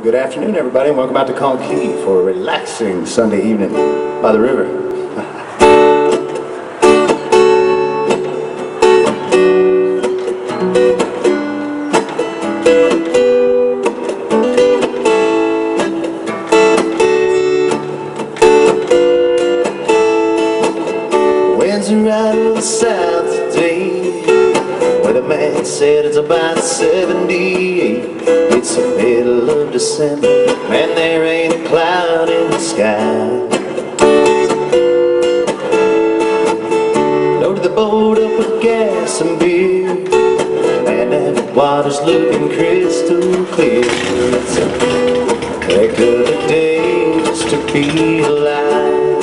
Good afternoon, everybody, and welcome out to Conch for a relaxing Sunday evening by the river. Winds are out of the south today. Weatherman said it's about 78. It's the middle of December, and there ain't a cloud in the sky. Loaded the boat up with gas and beer, and that water's looking crystal clear. It's a heck of a day just to be alive.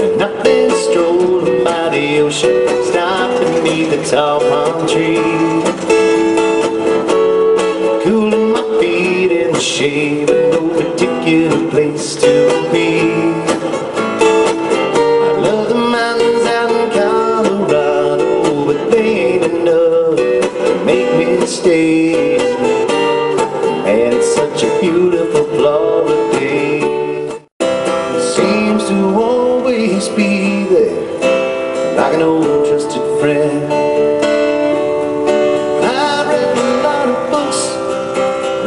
And I've been strolling by the ocean, stopped beneath the tall palm tree, cooling my feet in the shade, but no particular place to be. I love the mountains out in Colorado, but they ain't enough to make me stay. And it's such a beautiful Florida day. It seems to always be there, like an old trusted friend. I read a lot of books,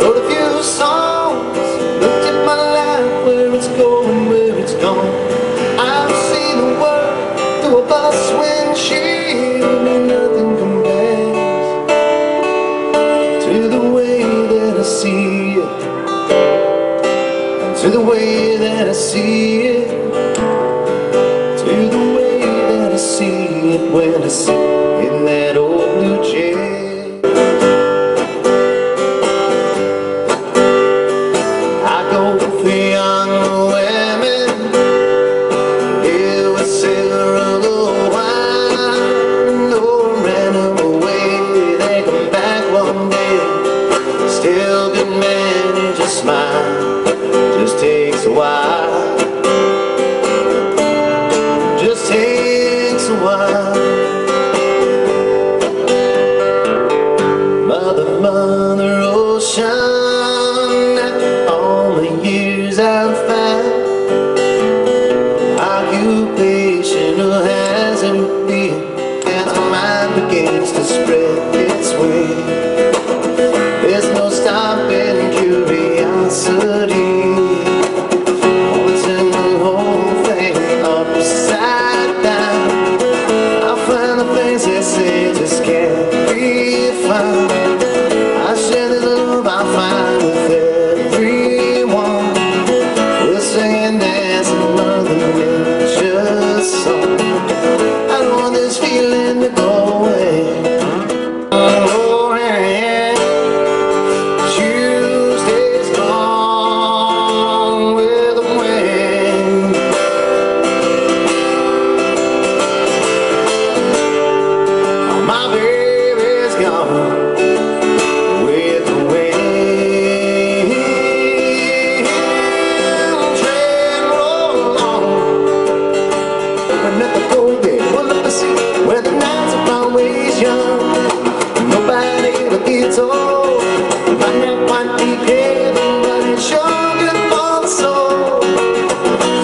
wrote a few songs, looked at my life, where it's going, where it's gone. I've seen the world through a bus windshield, and nothing compares to the way that I see it, and to the way that I see it, to the way that I see it when I sit in that old blue chair. I go for young women, live with silver of the wine, or ran them away, they come back one day, still could manage a smile, just takes a while. Just takes a while. Mother, Mother Ocean, after all the years I've found, occupation has it been, as my mind begins to spread its wings. There's no stopping curiosity. They say just can't be found. I share this love I find with everyone. We'll sing and dance and Mother Nature's song. I don't want this feeling to go away. Oh yeah, Tuesday's gone with the wind. My baby's gone with the wind. Train roll on, open up the cold gate, pull up the seat, where the nights are always young. Nobody ever gets old. Might not quite be heaven, but it's sure good for the soul.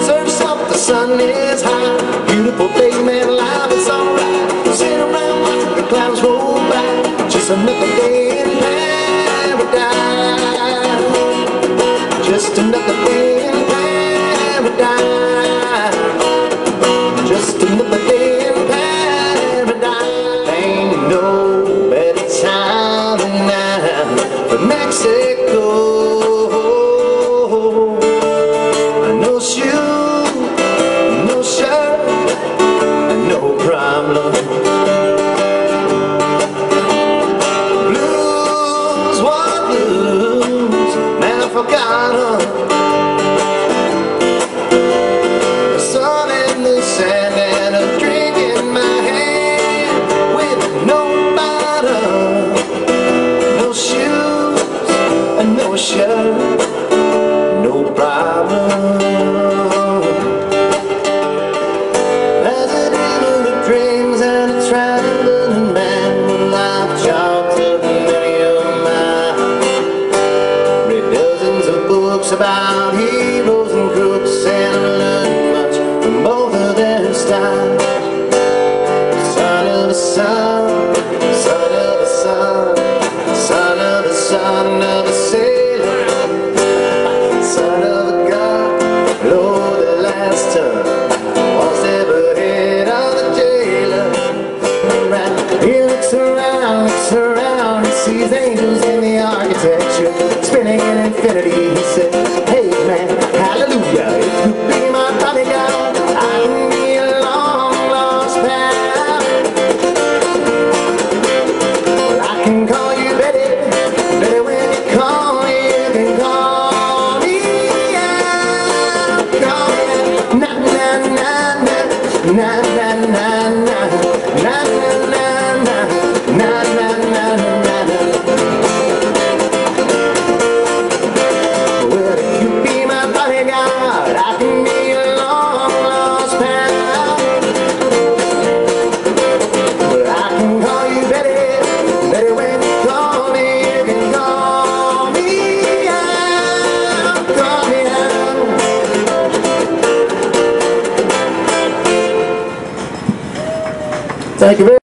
Surf's up, the sun is high, beautiful day, man, life is alright. Sit around watching the clouds roll by, just another day in paradise. Just another day in paradise. Just another day in paradise. Ain't no better time than now for Mexico. No shoes, no shirt, no problem. Blues, what blues, now forgotten. The sun in the sand and a drink in my hand, with no bottom, no shoes, and no shirt, no problem. As a dreamer of dreams and a traveling man, when life chalks up time. Son of a son, son of a son, son of a son of a sailor, son of a god, Lord, the last ton was ever head of the jailer. He looks around, and sees angels in the architecture, spinning in infinity. He said, hey man, hallelujah, if you be my bodyguard, I can be a long lost pal. Well, I can call you Betty, Betty when you call me, you can call me out, call me out. Na na na na, na na na na, na na na na, na na na na na. Well, if you be my bodyguard, I can be a long lost pal. Well, I can call you Betty, Betty when you call me, you can call me out, call me out. Thank you very much.